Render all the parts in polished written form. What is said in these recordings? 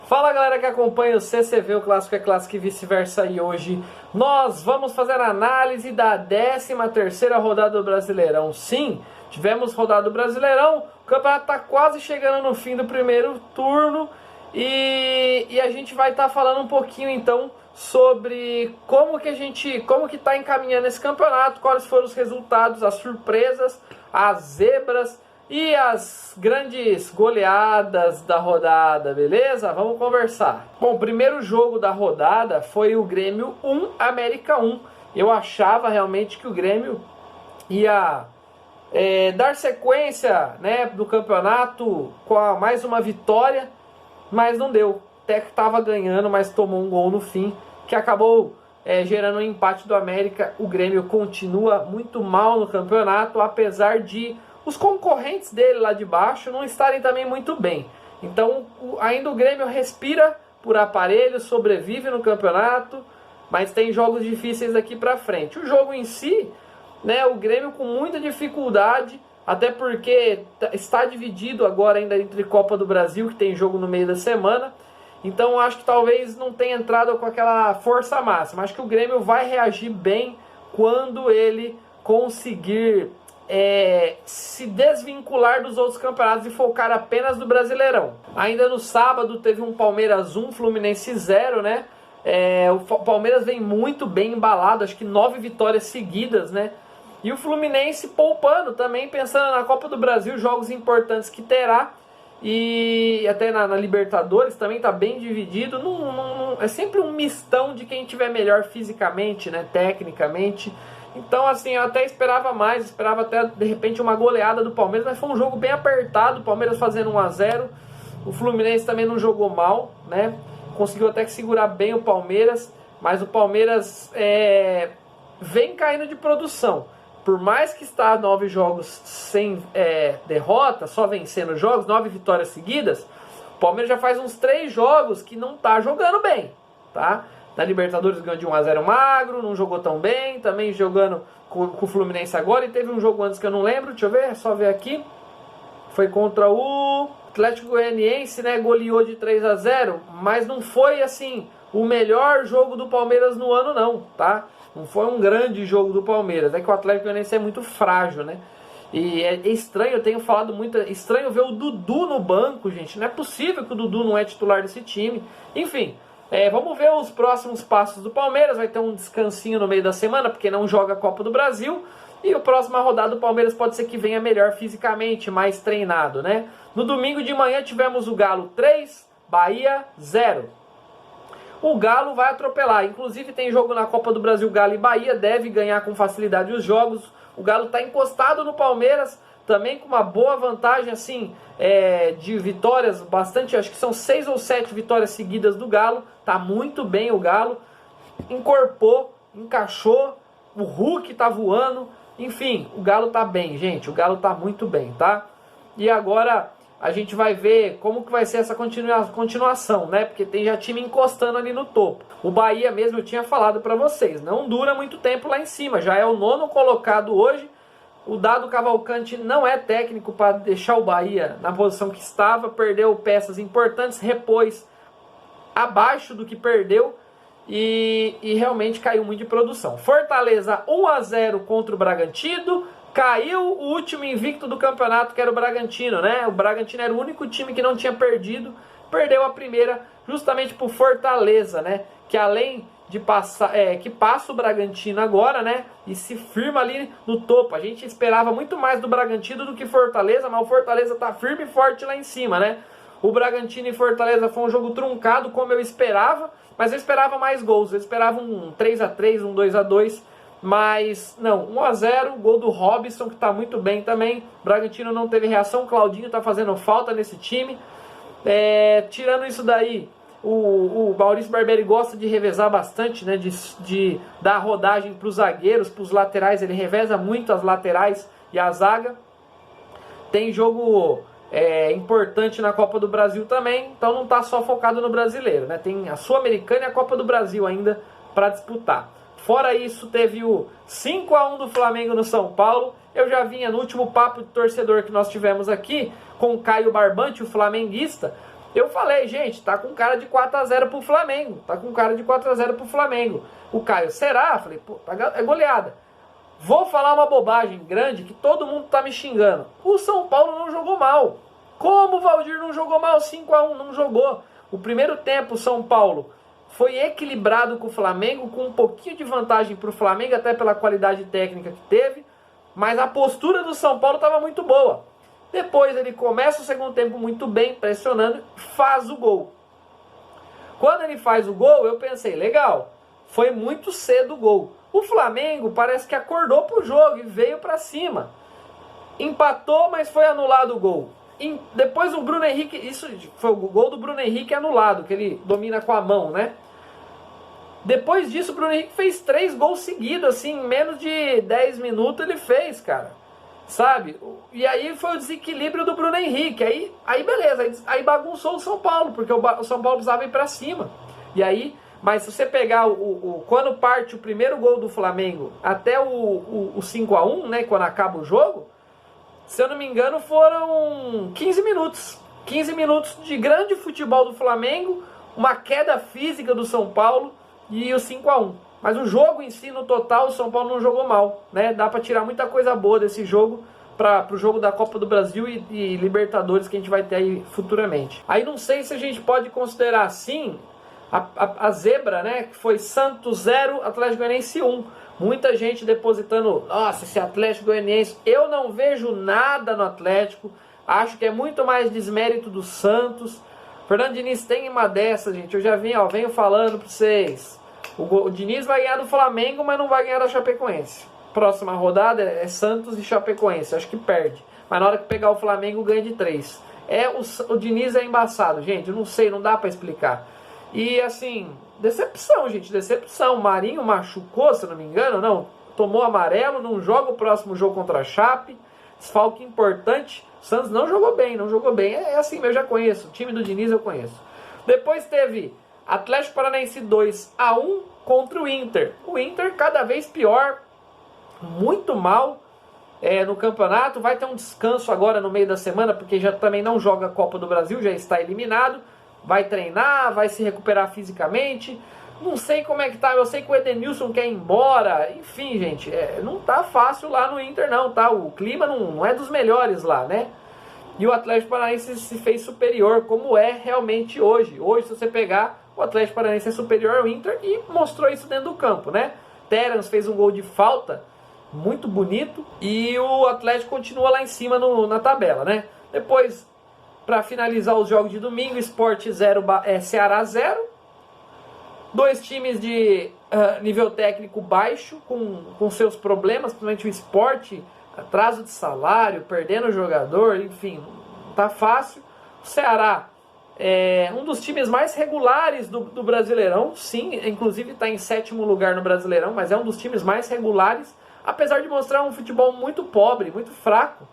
Fala galera que acompanha o CCV, o Clássico é Clássico e vice-versa, e hoje nós vamos fazer a análise da 13ª rodada do Brasileirão. Sim, tivemos rodada do Brasileirão, o campeonato está quase chegando no fim do primeiro turno e a gente vai estar falando um pouquinho então sobre como que está encaminhando esse campeonato, quais foram os resultados, as surpresas, as zebras e as grandes goleadas da rodada, beleza? Vamos conversar. Bom, o primeiro jogo da rodada foi o Grêmio 1, América 1. Eu achava realmente que o Grêmio ia dar sequência, né, do campeonato com mais uma vitória, mas não deu. Até que estava ganhando, mas tomou um gol no fim, que acabou gerando um empate do América. O Grêmio continua muito mal no campeonato, apesar de os concorrentes dele lá de baixo não estarem também muito bem. Então ainda o Grêmio respira por aparelho, sobrevive no campeonato, mas tem jogos difíceis daqui para frente. O jogo em si, né, o Grêmio com muita dificuldade, até porque está dividido agora ainda entre Copa do Brasil, que tem jogo no meio da semana. Então acho que talvez não tenha entrado com aquela força máxima. Acho que o Grêmio vai reagir bem quando ele conseguir se desvincular dos outros campeonatos e focar apenas no Brasileirão. Ainda no sábado teve um Palmeiras 1, Fluminense 0, né? O Palmeiras vem muito bem embalado, acho que 9 vitórias seguidas, né? E o Fluminense poupando também, pensando na Copa do Brasil, jogos importantes que terá. E até na Libertadores também está bem dividido. É sempre um mistão de quem tiver melhor fisicamente, né? Tecnicamente. Então, assim, eu até esperava mais, esperava até, de repente, uma goleada do Palmeiras, mas foi um jogo bem apertado, o Palmeiras fazendo 1 a 0, o Fluminense também não jogou mal, né? Conseguiu até que segurar bem o Palmeiras, mas o Palmeiras vem caindo de produção. Por mais que está 9 jogos sem derrota, só vencendo jogos, 9 vitórias seguidas, o Palmeiras já faz uns 3 jogos que não está jogando bem, tá? Na Libertadores ganhou de 1 a 0 magro, não jogou tão bem, também jogando com o Fluminense agora, e teve um jogo antes que eu não lembro, deixa eu ver, só ver aqui, foi contra o Atlético Goianiense, né, goleou de 3 a 0, mas não foi assim o melhor jogo do Palmeiras no ano não, tá? Não foi um grande jogo do Palmeiras, é que o Atlético Goianiense é muito frágil, né? E é estranho, eu tenho falado muito, é estranho ver o Dudu no banco, gente, não é possível que o Dudu não é titular desse time, enfim. Vamos ver os próximos passos do Palmeiras. Vai ter um descansinho no meio da semana, porque não joga a Copa do Brasil. E a próxima rodada do Palmeiras pode ser que venha melhor fisicamente, mais treinado, né? No domingo de manhã tivemos o Galo 3, Bahia 0. O Galo vai atropelar. Inclusive tem jogo na Copa do Brasil, Galo e Bahia. Deve ganhar com facilidade os jogos. O Galo está encostado no Palmeiras, também com uma boa vantagem assim, de vitórias, bastante, acho que são 6 ou 7 vitórias seguidas do Galo. Tá muito bem o Galo, encorpou, encaixou, o Hulk tá voando, enfim, o Galo tá bem, gente, o Galo tá muito bem, tá? E agora a gente vai ver como que vai ser essa continuação, né? Porque tem já time encostando ali no topo. O Bahia mesmo, eu tinha falado para vocês, não dura muito tempo lá em cima, já é o 9º colocado hoje. O Dado Cavalcante não é técnico para deixar o Bahia na posição que estava, perdeu peças importantes, repôs abaixo do que perdeu e realmente caiu muito de produção. Fortaleza 1 a 0 contra o Bragantino, caiu o último invicto do campeonato, que era o Bragantino, né? O Bragantino era o único time que não tinha perdido, perdeu a primeira justamente por Fortaleza, né? Que além de passar, que passa o Bragantino agora, né? E se firma ali no topo. A gente esperava muito mais do Bragantino do que Fortaleza, mas o Fortaleza tá firme e forte lá em cima, né? O Bragantino e Fortaleza foi um jogo truncado, como eu esperava, mas eu esperava mais gols. Eu esperava um 3 a 3, um 2 a 2, mas não, 1 a 0, gol do Robson, que tá muito bem também. O Bragantino não teve reação, o Claudinho tá fazendo falta nesse time. Tirando isso daí, o Maurício Barbieri gosta de revezar bastante, né, de dar rodagem para os zagueiros, para os laterais. Ele reveza muito as laterais e a zaga. Tem jogo importante na Copa do Brasil também, então não está só focado no brasileiro, né? Tem a Sul-Americana e a Copa do Brasil ainda para disputar. Fora isso, teve o 5 a 1 do Flamengo no São Paulo. Eu já vinha no último papo de torcedor que nós tivemos aqui com o Caio Barbante, o flamenguista, Eu falei, gente, tá com cara de 4-0 pro Flamengo. Tá com cara de 4-0 pro Flamengo. O Caio, será? Falei, pô, é goleada. Vou falar uma bobagem grande que todo mundo tá me xingando. O São Paulo não jogou mal. Como o Valdir não jogou mal? 5-1, não jogou. O primeiro tempo, o São Paulo foi equilibrado com o Flamengo, com um pouquinho de vantagem pro Flamengo, até pela qualidade técnica que teve. Mas a postura do São Paulo estava muito boa. Depois ele começa o segundo tempo muito bem, pressionando, faz o gol. Quando ele faz o gol, eu pensei, legal, foi muito cedo o gol. O Flamengo parece que acordou pro jogo e veio para cima. Empatou, mas foi anulado o gol. Depois o Bruno Henrique, isso foi o gol do Bruno Henrique anulado, que ele domina com a mão, né? Depois disso, o Bruno Henrique fez 3 gols seguidos, assim, em menos de 10 minutos ele fez, cara. Sabe? E aí foi o desequilíbrio do Bruno Henrique. Aí beleza, aí bagunçou o São Paulo, porque o São Paulo precisava ir pra cima. E aí, mas se você pegar quando parte o primeiro gol do Flamengo até o 5-1, né, quando acaba o jogo, se eu não me engano foram 15 minutos. 15 minutos de grande futebol do Flamengo, uma queda física do São Paulo e o 5-1. Mas o jogo em si, no total, o São Paulo não jogou mal, né? Dá pra tirar muita coisa boa desse jogo pro jogo da Copa do Brasil e Libertadores que a gente vai ter aí futuramente. Aí não sei se a gente pode considerar assim a zebra, né? Que foi Santos 0, Atlético Goianiense 1. Muita gente depositando, nossa, esse Atlético Goianiense. Eu não vejo nada no Atlético. Acho que é muito mais desmérito do Santos. Fernando Diniz tem uma dessa, gente. Eu já venho falando pra vocês. O Diniz vai ganhar do Flamengo, mas não vai ganhar da Chapecoense. Próxima rodada é Santos e Chapecoense. Acho que perde. Mas na hora que pegar o Flamengo, ganha de 3. O Diniz é embaçado, gente. Eu não sei, não dá pra explicar. E assim, decepção, gente. Decepção. O Marinho machucou, se não me engano. Não, tomou amarelo. Não joga o próximo jogo contra a Chape. Desfalque importante. O Santos não jogou bem, não jogou bem. É assim, eu já conheço. O time do Diniz eu conheço. Depois teve Atlético Paranaense 2-1 contra o Inter. O Inter cada vez pior, muito mal no campeonato. Vai ter um descanso agora no meio da semana, porque já também não joga a Copa do Brasil, já está eliminado. Vai treinar, vai se recuperar fisicamente. Não sei como é que tá, eu sei que o Edenilson quer ir embora. Enfim, gente, não tá fácil lá no Inter não, tá? O clima não é dos melhores lá, né? E o Atlético Paranaense se fez superior, como é realmente hoje. Hoje, se você pegar, o Atlético Paranaense é superior ao Inter e mostrou isso dentro do campo, né? Terence fez um gol de falta, muito bonito, e o Atlético continua lá em cima na tabela, né? Depois, para finalizar os jogos de domingo, Sport 0, Ceará 0. 2 times de nível técnico baixo, com seus problemas, principalmente o Sport, atraso de salário, perdendo o jogador, enfim, não tá fácil. O Ceará é um dos times mais regulares do Brasileirão, sim, inclusive está em 7º lugar no Brasileirão, mas é um dos times mais regulares, apesar de mostrar um futebol muito pobre, muito fraco,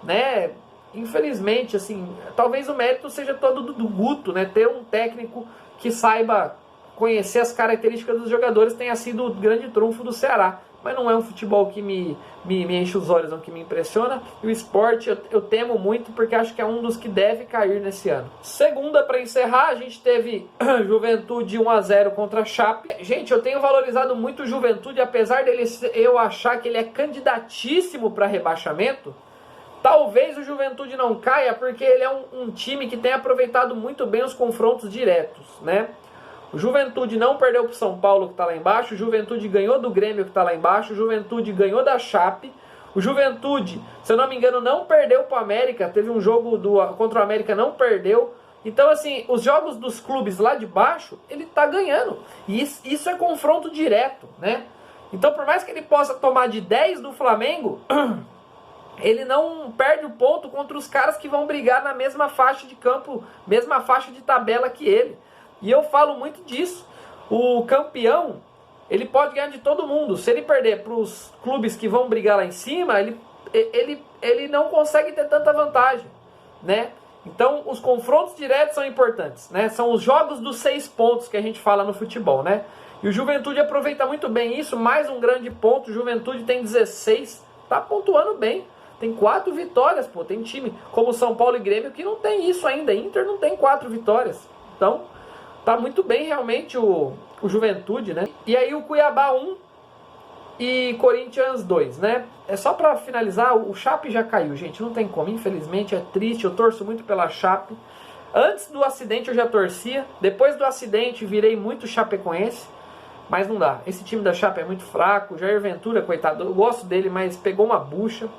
né? Infelizmente, assim, talvez o mérito seja todo do Guto, né? Ter um técnico que saiba conhecer as características dos jogadores tenha sido o grande trunfo do Ceará. Mas não é um futebol que me enche os olhos, não, que me impressiona. E o Sport eu temo muito, porque acho que é um dos que deve cair nesse ano. Segunda, para encerrar, a gente teve Juventude 1-0 contra a Chape. Gente, eu tenho valorizado muito o Juventude, apesar dele eu achar que ele é candidatíssimo para rebaixamento. Talvez o Juventude não caia, porque ele é um time que tem aproveitado muito bem os confrontos diretos, né? O Juventude não perdeu para o São Paulo, que está lá embaixo. O Juventude ganhou do Grêmio, que está lá embaixo. O Juventude ganhou da Chape. O Juventude, se eu não me engano, não perdeu para o América. Teve um jogo contra o América, não perdeu. Então, assim, os jogos dos clubes lá de baixo, ele está ganhando. E isso é confronto direto, né? Então, por mais que ele possa tomar de 10 do Flamengo, ele não perde o ponto contra os caras que vão brigar na mesma faixa de campo, mesma faixa de tabela que ele. E eu falo muito disso. O campeão, ele pode ganhar de todo mundo. Se ele perder para os clubes que vão brigar lá em cima, ele não consegue ter tanta vantagem, né? Então, os confrontos diretos são importantes, né? São os jogos dos 6 pontos que a gente fala no futebol, né? E o Juventude aproveita muito bem isso. Mais um grande ponto. O Juventude tem 16, tá pontuando bem. Tem 4 vitórias, pô. Tem time como São Paulo e Grêmio que não tem isso ainda. Inter não tem 4 vitórias. Então, tá muito bem realmente o Juventude, né? E aí o Cuiabá 1 e Corinthians 2, né? É só pra finalizar, o Chape já caiu, gente. Não tem como, infelizmente, é triste. Eu torço muito pela Chape. Antes do acidente eu já torcia. Depois do acidente virei muito chapecoense. Mas não dá. Esse time da Chape é muito fraco. Jair Ventura, coitado, eu gosto dele, mas pegou uma bucha.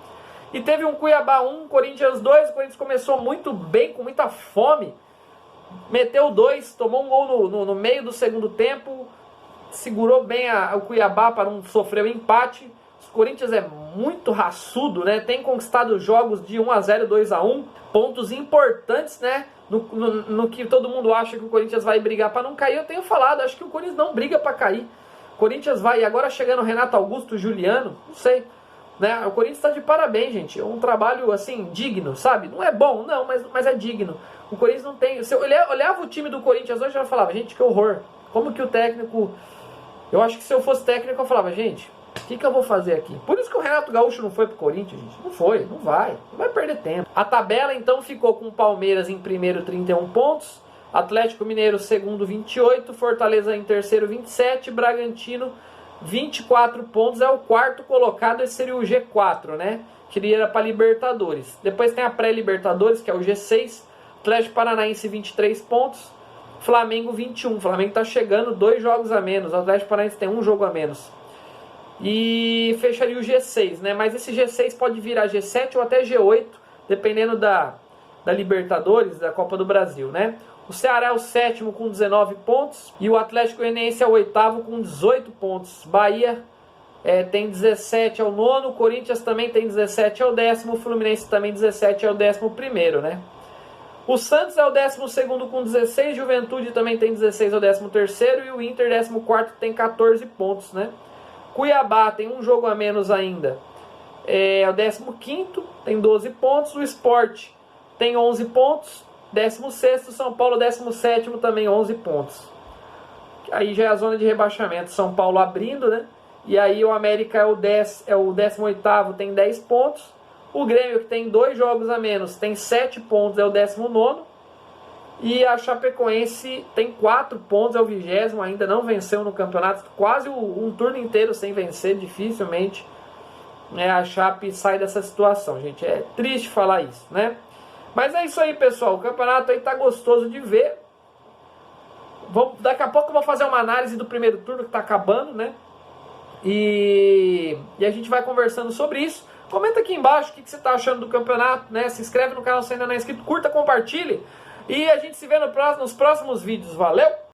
E teve um Cuiabá 1, Corinthians 2. O Corinthians começou muito bem, com muita fome. Meteu 2, tomou um gol no meio do segundo tempo. Segurou bem o Cuiabá para não sofrer o empate. O Corinthians é muito raçudo, né? Tem conquistado jogos de 1-0, 2-1. Pontos importantes, né? No que todo mundo acha que o Corinthians vai brigar para não cair. Eu tenho falado, acho que o Corinthians não briga para cair. O Corinthians vai, e agora chegando o Renato Augusto, Juliano, não sei. Né? O Corinthians está de parabéns, gente. É um trabalho, assim, digno, sabe? Não é bom, não, mas é digno. O Corinthians não tem... Se eu olhava o time do Corinthians hoje, eu já falava, gente, que horror. Como que o técnico... Eu acho que se eu fosse técnico, eu falava, gente, o que eu vou fazer aqui? Por isso que o Renato Gaúcho não foi pro Corinthians, gente. Não foi, não vai perder tempo. A tabela, então, ficou com o Palmeiras em primeiro, 31 pontos. Atlético Mineiro, segundo, 28. Fortaleza em terceiro, 27. Bragantino, 24 pontos. É o quarto colocado, esse seria o G4, né? Que iria para Libertadores. Depois tem a pré-Libertadores, que é o G6. Atlético Paranaense, 23 pontos. Flamengo 21. O Flamengo está chegando 2 jogos a menos. O Atlético Paranaense tem 1 jogo a menos. E fecharia o G6, né? Mas esse G6 pode virar G7 ou até G8, dependendo da Libertadores, da Copa do Brasil, né? O Ceará é o 7º com 19 pontos. E o Atlético Goianiense é o 8º com 18 pontos. Bahia tem 17, é o 9º. O Corinthians também tem 17, é o 10º. O Fluminense também 17, é o 11º, né? O Santos é o 12º com 16, Juventude também tem 16, é o 13º, e o Inter 14º tem 14 pontos, né? Cuiabá tem 1 jogo a menos ainda, é o 15º, tem 12 pontos, o Sport tem 11 pontos, 16º, São Paulo 17º também 11 pontos. Aí já é a zona de rebaixamento, São Paulo abrindo, né? E aí o América é o 18º, tem 10 pontos. O Grêmio, que tem 2 jogos a menos, tem 7 pontos, é o 19º. E a Chapecoense tem 4 pontos, é o 20º, ainda não venceu no campeonato. Quase um turno inteiro sem vencer, dificilmente a Chape sai dessa situação, gente. É triste falar isso, né? Mas é isso aí, pessoal. O campeonato aí tá gostoso de ver. Daqui a pouco eu vou fazer uma análise do primeiro turno que tá acabando, né? E a gente vai conversando sobre isso. Comenta aqui embaixo o que você está achando do campeonato, né? Se inscreve no canal se ainda não é inscrito, curta, compartilhe. E a gente se vê nos próximos vídeos. Valeu!